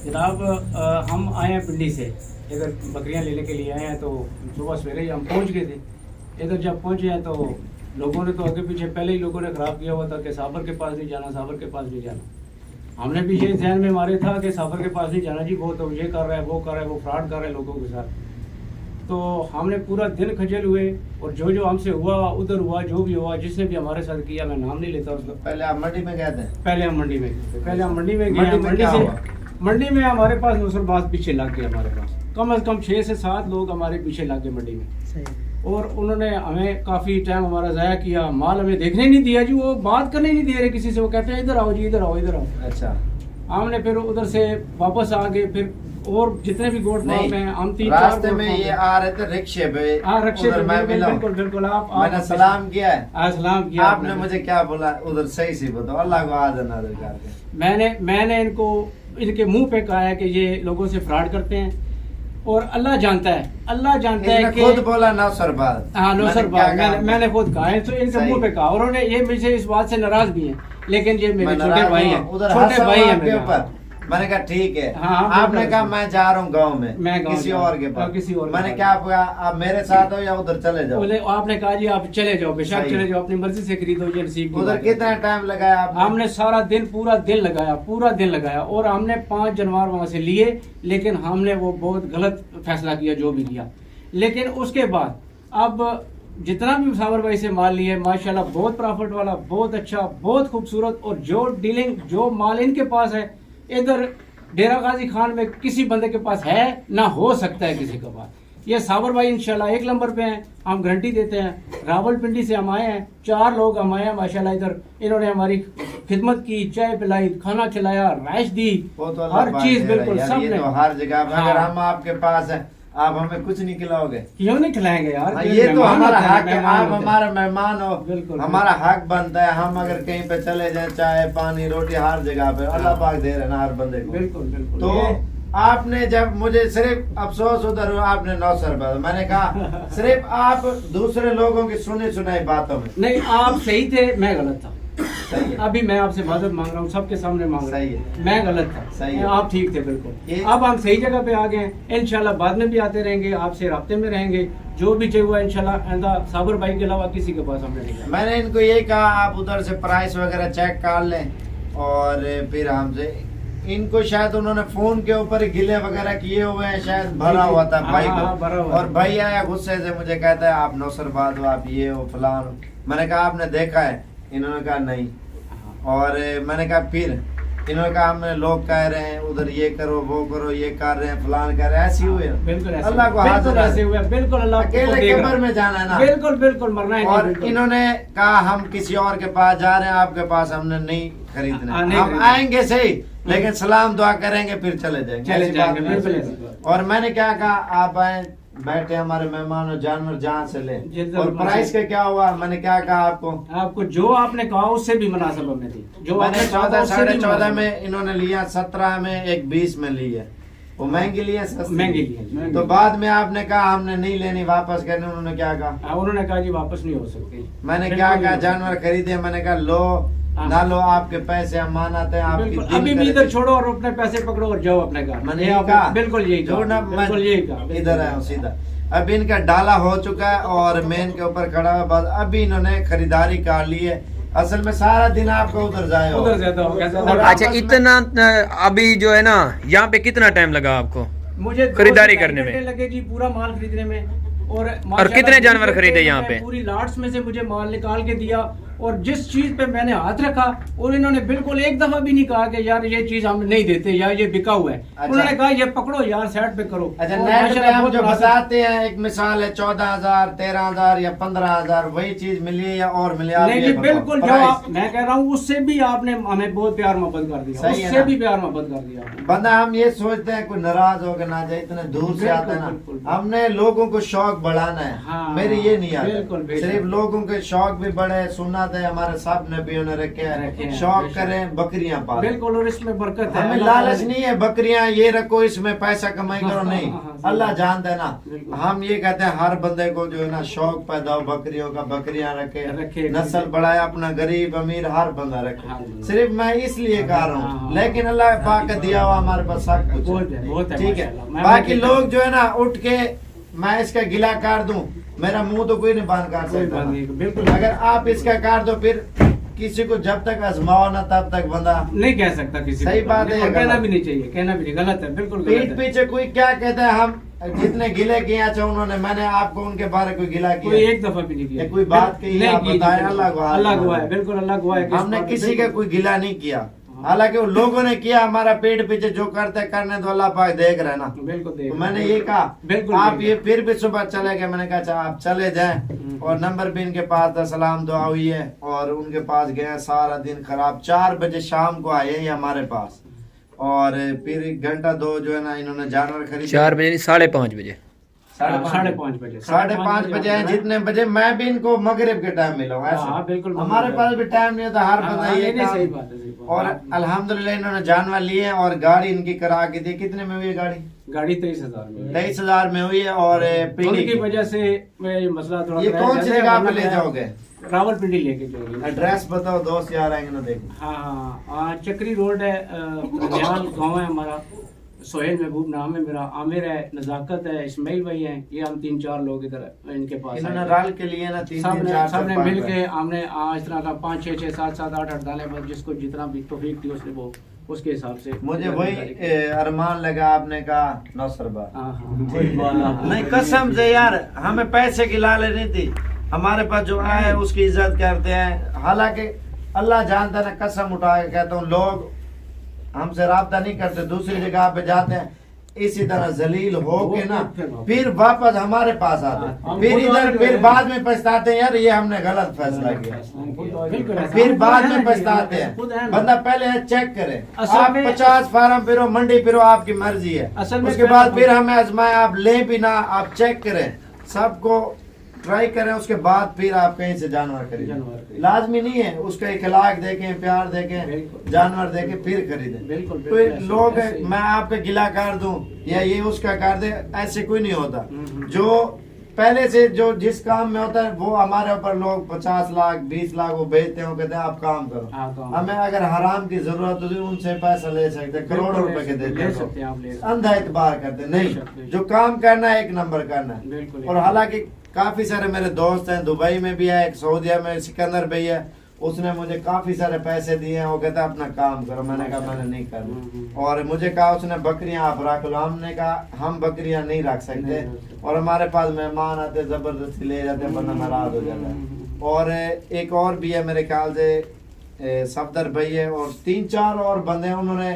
جناب ہم آئے ہیں پنڈی سے ادھر بکریاں لینے کے لیے آئے ہیں، تو صبح سویرے ہی ہم پہنچ گئے تھے۔ ادھر جب پہنچے ہیں تو لوگوں نے تو آگے پیچھے پہلے ہی لوگوں نے خراب کیا ہوا تھا کہ صابر کے پاس نہیں جانا، صابر کے پاس نہیں جانا۔ ہم نے بھی یہ ذہن میں مارے تھا کہ صابر کے پاس نہیں جانا جی، وہ تو یہ کر رہا ہے، وہ کر رہا ہے، وہ فراڈ کر رہا ہے لوگوں کے ساتھ۔ تو ہم نے پورا دن کھجل ہوئے، اور جو ہم سے ہوا ادھر ہوا، جو بھی ہوا، جس نے بھی ہمارے ساتھ کیا، میں نام نہیں لیتا اس کا۔ پہلے آپ منڈی میں گئے تھے؟ پہلے ہم منڈی میں گئے، منڈی میں ہمارے پاس نوسر باز پیچھے لگ گئے، ہمارے پاس کم از کم 6 سے 7 لوگ ہمارے پیچھے لگ گئے منڈی میں، اور انہوں نے ہمیں کافی ٹائم ہمارا ضائع کیا، مال ہمیں دیکھنے نہیں دیا جی، وہ بات کرنے نہیں دے رہے کسی سے، وہ کہتے ہیں ادھر آؤ جی، ادھر آؤ ادھر آؤ۔ اچھا، ہم نے پھر ادھر سے واپس آ گئے، پھر اور جتنے بھی گوٹ فارم میں ہم 3-4 راستے میں یہ آ رہے تھے رکشے پہ، رکشے ادھر میں ملا، بالکل بالکل، میں نے سلام کیا ہے، سلام کیا، آپ نے مجھے کیا بولا ادھر صحیح سے بتاؤ، اللہ کو آج نظر کر کے۔ میں نے ان کے منہ پہ کہا ہے کہ یہ لوگوں سے فراڈ کرتے ہیں، اور اللہ جانتا ہے کہ خود بولا نوسر باز، ہاں نوسر باز، میں نے خود کہا ہے، تو ان کے منہ پہ کہا، اور انہوں نے یہ مجھے اس بات سے ناراض بھی ہیں، لیکن یہ میرے چھوٹے بھائی ہیں، چھوٹے بھائی ہیں میرے اوپر۔ میں نے کہا ٹھیک ہے، آپ نے کہا میں جا رہا ہوں گاؤں میں کسی اور کے پاس، میں نے کیا کہا آپ میرے ساتھ ہو یا ادھر چلے جاؤ؟ آپ نے کہا جی آپ چلے جاؤ، بے شک چلے جاؤ، اپنی مرضی سے خریدو، یہ نصیب۔ ادھر کتنا ٹائم لگایا آپ؟ ہم نے سارا دن، پورا دن لگایا، اور ہم نے 5 جانور وہاں سے لیے، لیکن ہم نے وہ بہت غلط فیصلہ کیا جو بھی کیا۔ لیکن اس کے بعد اب جتنا بھی صابر بھائی سے مال لیے، ماشاءاللہ بہت پرافٹ والا، بہت اچھا، بہت خوبصورت، اور جو ڈیلنگ، جو مال ان کے پاس ہے ادھر ڈیرہ غازی خان میں کسی بندے کے پاس ہے نہ ہو سکتا ہے کسی کے پاس۔ یہ صابر بھائی انشاءاللہ 1 نمبر پہ ہیں، ہم گارنٹی دیتے ہیں۔ راول پنڈی سے ہم آئے ہیں، 4 لوگ ہم آئے ہیں ماشاءاللہ ادھر، انہوں نے ہماری خدمت کی، چائے پلائی، کھانا کھلایا، رہائش دی، ہر چیز بالکل سب نے۔ ہر جگہ اگر ہم آپ کے پاس ہیں، آپ ہمیں کچھ نہیں کھلاؤ گے؟ کیوں نہیں کھلائیں گے یار، یہ تو ہمارا حق ہے، آپ ہمارا مہمان ہو، بالکل ہمارا حق بنتا ہے۔ ہم اگر کہیں پہ چلے جائیں، چائے پانی روٹی ہر جگہ پہ اللہ پاک دے رہے نا ہر بندے کو۔ بالکل بالکل۔ تو آپ نے جب مجھے صرف افسوس ادھر ہوا، آپ نے نوسر باز، میں نے کہا صرف آپ دوسرے لوگوں کی سنائی باتوں میں نہیں، آپ صحیح تھے، میں غلط تھا۔ ابھی میں آپ سے معذرت مانگ رہا ہوں، سب کے سامنے مانگ رہا ہوں، میں غلط تھا، آپ ٹھیک تھے بالکل۔ اب ہم صحیح جگہ پہ آ گئے ہیں، انشاءاللہ بعد میں بھی آتے رہیں گے، آپ سے رابطے میں رہیں گے، جو بھی چاہیے ہوا انشاءاللہ آئندہ صابر بھائی کے علاوہ کسی کے پاس ہم نے نہیں۔ میں نے ان کو یہی کہا آپ ادھر سے پرائس وغیرہ چیک کر لیں، اور پھر ہم سے ان کو شاید انہوں نے فون کے اوپر گلے وغیرہ کیے ہوئے ہیں، شاید بھرا ہوا تھا بھائی کو، اور بھائی آیا غصے سے مجھے کہتا ہے آپ نوسر باز ہو، آپ یہ ہو فلان ہو۔ میں نے کہا آپ نے دیکھا ہے؟ انہوں نے کہا نہیں، اور میں نے کہا پھر انہوں نے کہا ہم لوگ کہہ رہے ہیں ادھر یہ کرو وہ کرو، یہ کر رہے ہیں فلان کر رہے ہیں، ایسی ہوئے اللہ کو حاضر ایسے ہوئے، بالکل اللہ اکیلے قبر میں جانا ہے نا، بالکل بالکل مرنا ہے۔ اور انہوں نے کہا ہم کسی اور کے پاس جا رہے ہیں، آپ کے پاس ہم نے نہیں خریدنا، ہم آئیں گے صحیح لیکن سلام دعا کریں گے پھر چلے جائیں گے۔ اور میں نے کیا کہا آپ آئیں بیٹھے ہمارے مہمان اور جانور جہاں سے لیں، اور پرائس کا کیا ہوا؟ میں نے کیا کہا آپ کو جو آپ نے کہا اس سے بھی مناسب ہمیں تھی، جو میں نے 14 ساڑھے 14 میں انہوں نے لیا، 17 میں، ایک 20 میں لی ہے، وہ مہنگی لی ہے، مہنگی لی۔ تو بعد میں آپ نے کہا ہم نے نہیں لینی، واپس کرنے، انہوں نے کیا کہا؟ انہوں نے کہا جی واپس نہیں ہو سکتی۔ میں نے کیا کہا جانور خریدے، میں نے کہا لو نہ لو آپ کے پیسے امانت ہیں، آپ کی ابھی بھی ادھر چھوڑو اور اپنے پیسے پکڑو اور جاؤ اپنے گھر۔ میں نے کہا بالکل یہی کہا، ادھر آیا ہوں سیدھا۔ اب ان کا ڈالا ہو چکا ہے اور مین کے اوپر کھڑا ہوا، بس ابھی انہوں نے خریداری کر لی ہے، اصل میں سارا دن آپ کو ادھر ضائع ہو۔ اچھا اتنا ابھی جو ہے نا یہاں پہ کتنا ٹائم لگا آپ کو مجھے خریداری کرنے میں؟ لگے جی پورا مال خریدنے میں، اور کتنے جانور خریدے یہاں پہ؟ پوری لاٹس میں سے مجھے مال نکال کے دیا، اور جس چیز پہ میں نے ہاتھ رکھا اور انہوں نے بالکل ایک دفعہ بھی نہیں کہا کہ یار یہ چیز ہم نہیں دیتے یا یہ بکا ہوا ہے، انہوں نے کہا یہ پکڑو یار سیٹ پہ کرو۔ اچھا نیٹ پہ ہم جو بتاتے ہیں ایک مثال ہے 14,000 13,000 یا 15,000 وہی چیز ملی ہے یا اور ملی؟ نہیں جی بالکل، جو میں کہہ رہا ہوں اس سے بھی آپ نے ہمیں بہت پیار محبت کر دیا، اس سے بھی پیار محبت کر دیا بندہ۔ ہم یہ سوچتے ہیں کوئی ناراض ہو کے نہ جائے، اتنے دور سے آتا ہے نا، ہم نے لوگوں کو شوق بڑھانا ہے، میری یہ نہیں آتا، صرف لوگوں کے شوق بھی بڑھے، سنت بات ہے ہمارے سب نبیوں نے رکھے ہیں شوق کریں بکریاں پالیں بالکل اور اس میں برکت ہے ہمیں لالچ نہیں ہے بکریاں یہ رکھو اس میں پیسہ کمائی کرو نہیں اللہ جانتا ہے نا ہم یہ کہتے ہیں ہر بندے کو جو ہے نا شوق پیدا ہو بکریوں کا بکریاں رکھے نسل بڑھائے اپنا غریب امیر ہر بندہ رکھے صرف میں اس لیے کہہ رہا ہوں لیکن اللہ پاک کا دیا ہوا ہمارے پاس سب کچھ ٹھیک ہے باقی لوگ جو ہے نا اٹھ کے میں اس کا گلا کر دوں میرا منہ تو کوئی نہیں بند کر سکتا بالکل اگر آپ اس کا کر دو پھر کسی کو جب تک آزماؤ نہ تب تک بندہ نہیں کہہ سکتا کسی صحیح بات ہے کہنا بھی نہیں چاہیے کہنا بھی نہیں غلط ہے بالکل پیٹ پیچھے کوئی کیا کہتا ہے ہم جتنے گلے کیے اچھا انہوں نے میں نے آپ کو ان کے بارے کوئی گلا کیا ایک دفعہ بھی نہیں کیا کوئی بات کہی آپ بتائیں اللہ گواہ ہے بالکل اللہ گواہ ہے ہم نے کسی کا کوئی گلا نہیں کیا حالانکہ وہ لوگوں نے کیا ہمارا پیٹ پیچھے جو کرتے کرنے تو اللہ پاک دیکھ رہے نا بالکل میں نے یہ کہا بالکل آپ یہ پھر بھی صبح چلے گئے میں نے کہا اچھا آپ چلے جائیں اور نمبر بھی ان کے پاس تھا سلام دعا ہوئی ہے اور ان کے پاس گئے سارا دن خراب 4 بجے شام کو آئے ہیں ہمارے پاس اور پھر 1 گھنٹہ 2 جو ہے نا انہوں نے جانور خریدے 4 بجے 5:30 بجے 5:30 بجے ہیں جتنے بجے میں بھی ان کو مغرب کے ٹائم ملا ہوں ایسے ہمارے پاس بھی ٹائم نہیں ہوتا ہر بندہ یہ کام اور الحمدللہ انہوں نے جانور لیے اور گاڑی ان کی کرا کے دی کتنے میں ہوئی گاڑی 23,000 میں ہوئی ہے اور پیڑھی کی وجہ سے مسئلہ تھوڑا یہ کون سی جگہ پہ لے جاؤ گے راول پنڈی لے کے جاؤ گے ایڈریس بتاؤ دوست یار آئیں گے نا دیکھیں ہاں چکری روڈ ہے گاؤں ہے ہمارا سہیل محبوب نام ہے میرا عامر ہے نزاکت ہے اسماعیل بھائی ہیں یہ ہم 3-4 لوگ ادھر ان کے پاس انہوں نے رال کے لیے نا 3-4 سب نے مل کے ہم نے اس طرح کا 5-6 7 8 ڈالے بس جس کو جتنا بھی توفیق تھی اس نے وہ اس کے حساب سے مجھے وہی ارمان لگا آپ نے کہا نوسر بات نہیں قسم سے یار ہمیں پیسے کی لالچ نہیں تھی ہمارے پاس جو آئے اس کی عزت کرتے ہیں حالانکہ اللہ جانتا ہے نا قسم اٹھا کے کہتا ہوں لوگ ہم سے رابطہ نہیں کرتے دوسری جگہ پہ جاتے ہیں اسی طرح ذلیل ہو کے نا پھر واپس ہمارے پاس آتے ہیں پھر ادھر پھر بعد میں پچھتاتے ہیں یار یہ ہم نے غلط فیصلہ کیا پھر بعد میں پچھتاتے ہیں بندہ پہلے چیک کرے آپ 50 فارم پھرو منڈی پھرو آپ کی مرضی ہے اس کے بعد پھر ہمیں آزمائے آپ لیں بھی نہ آپ چیک کریں سب کو ٹرائی کریں اس کے بعد پھر آپ کہیں سے جانور خریدیں لازمی نہیں ہے اس کا اخلاق دیکھیں پیار دیکھیں جانور دیکھیں پھر خریدیں کوئی لوگ میں آپ پہ گلا کر دوں یا یہ اس کا کر دے ایسے کوئی نہیں ہوتا جو پہلے سے جو جس کام میں ہوتا ہے وہ ہمارے اوپر لوگ 50 لاکھ 20 لاکھ وہ بھیجتے ہیں وہ کہتے ہیں آپ کام کرو ہمیں اگر حرام کی ضرورت ہوتی ان سے پیسہ لے سکتے کروڑوں روپے کے دیتے اندھا اعتبار کرتے نہیں جو کام کرنا ہے 1 نمبر کرنا ہے اور حالانکہ کافی سارے میرے دوست ہیں دبئی میں بھی ہے ایک سعودیہ میں سکندر بھائی ہے اس نے مجھے کافی سارے پیسے دیے ہیں وہ کہتا ہے اپنا کام کرو میں نے کہا میں نے نہیں کرنا اور مجھے کہا اس نے بکریاں آپ رکھ لو ہم نے کہا ہم بکریاں نہیں رکھ سکتے اور ہمارے پاس مہمان آتے زبردستی لے جاتے ہیں ورنہ ناراض ہو جاتا ہے اور ایک اور بھی ہے میرے خیال سے صفدر بھائی ہے اور 3-4 اور بندے ہیں انہوں نے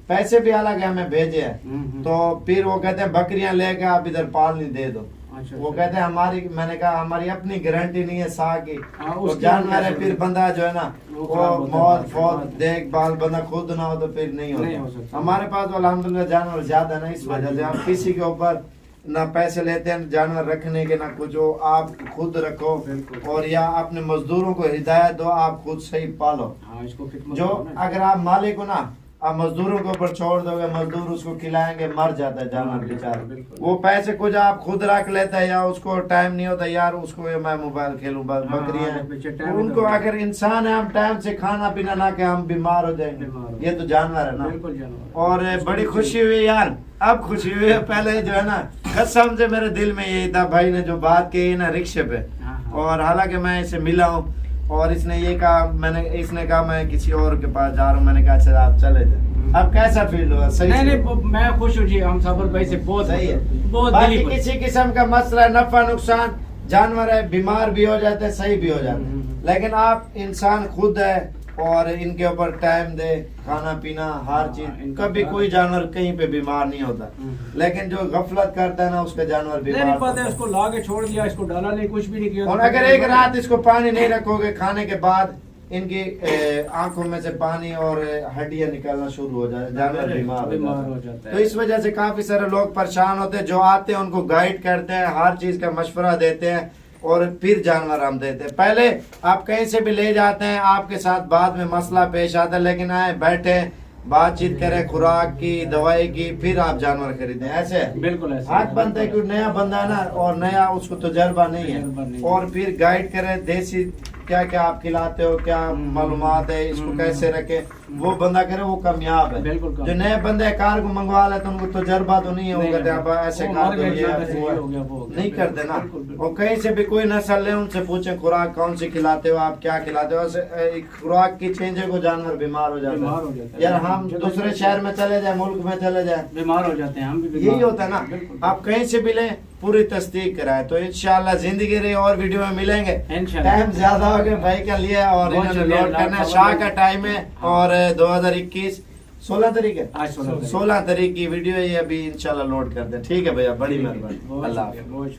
پیسے بھی حالانکہ ہمیں بھیجے ہیں تو پھر وہ کہتے ہیں بکریاں لے کے آپ ادھر پالنی دے دو وہ کہتے ہیں ہماری میں نے کہا ہماری اپنی گارنٹی نہیں ہے سا کی جانور ہے پھر بندہ جو ہے نا وہ موت فوت دیکھ بھال بندہ خود نہ ہو تو پھر نہیں ہوتا ہمارے پاس الحمدللہ جانور زیادہ ہے نا اس وجہ سے ہم کسی کے اوپر نہ پیسے لیتے ہیں جانور رکھنے کے نہ کچھ آپ خود رکھو اور یا اپنے مزدوروں کو ہدایت دو آپ خود صحیح پالو جو اگر آپ مالک ہو نا آپ مزدوروں کے اوپر چھوڑ دو گے مزدور اس کو کھلائیں گے مر جاتا ہے جانور بیچارہ وہ پیسے کچھ آپ خود رکھ لیتا ہے یا اس کو ٹائم نہیں ہوتا یار اس کو میں موبائل کھیلوں بس بکریاں ان کو اگر انسان ہے ہم ٹائم سے کھانا پینا نہ کہ ہم بیمار ہو جائیں گے یہ تو جانور ہے نا اور بڑی خوشی ہوئی یار اب خوشی ہوئی ہے پہلے جو ہے نا قسم سے میرے دل میں یہی تھا بھائی نے جو بات کہی نا رکشے پہ اور حالانکہ میں اسے ملا ہوں اور اس نے یہ کہا اس نے کہا میں کسی اور کے پاس جا رہا ہوں میں نے کہا اچھا آپ چلے جائیں اب کیسا فیل ہوا صحیح نہیں میں خوش ہوں جی ہم صابر بھائی سے بہت صحیح ہے باقی کسی قسم کا مسئلہ نفع نقصان جانور ہے بیمار بھی ہو جاتے ہیں صحیح بھی ہو جاتے ہیں لیکن آپ انسان خود ہے اور ان کے اوپر ٹائم دے کھانا پینا ہر چیز کبھی کوئی جانور کہیں پہ بیمار نہیں ہوتا لیکن جو غفلت کرتا ہے نا اس کا جانور بیمار ہوتا ہے اس کو لا کے چھوڑ دیا اس کو ڈالا نہیں کچھ بھی نہیں کیا اور اگر ایک رات اس کو پانی نہیں رکھو گے کھانے کے بعد ان کی آنکھوں میں سے پانی اور ہڈیاں نکلنا شروع ہو جائے جانور بیمار ہو جاتا ہے تو اس وجہ سے کافی سارے لوگ پریشان ہوتے ہیں جو آتے ہیں ان کو گائیڈ کرتے ہیں ہر چیز کا مشورہ دیتے ہیں اور پھر جانور ہم دیتے ہیں. پہلے آپ کہیں سے بھی لے جاتے ہیں, آپ کے ساتھ بعد میں مسئلہ پیش آتا ہے, لیکن آئے بیٹھے بات چیت کریں خوراک کی دوائی کی, پھر آپ جانور خریدیں. ایسے بالکل ایسے آج بنتا ہے کہ نیا بندہ ہے نا, اور نیا اس کو تجربہ نہیں ہے, اور پھر گائیڈ کریں دیسی کیا کیا آپ کھلاتے ہو, کیا معلومات ہے, اس کو کیسے رکھے, وہ بندہ کرے وہ کامیاب ہے. جو نئے بندے کار کو منگوا لیتے ان کو تجربہ تو نہیں ہوگا, آپ ایسے کار نہیں کرتے نا. اور کہیں سے بھی کوئی نسل لے, ان سے پوچھیں خوراک کون سی کھلاتے ہو آپ, کیا کھلاتے ہو. خوراک کی چینجے کو جانور بیمار ہو جاتا ہے. یار ہم دوسرے شہر میں چلے جائیں, ملک میں چلے جائیں, بیمار ہو جاتے ہیں, ہم بھی یہی ہوتا ہے نا. آپ کہیں سے بھی لیں, پوری تصدیق کرائے. تو انشاءاللہ زندگی رہی اور ویڈیو میں ملیں گے. ٹائم زیادہ ہو گیا بھائی کا لیا, اور انہوں نے لوڈ کرنا ہے, شاہ کا ٹائم ہے, اور 2021 16 تاریخ ہے, 16 تاریخ کی ویڈیو ہے, ابھی انشاءاللہ لوڈ کر دیں. ٹھیک ہے بھیا, بڑی مہربانی, اللہ حافظ.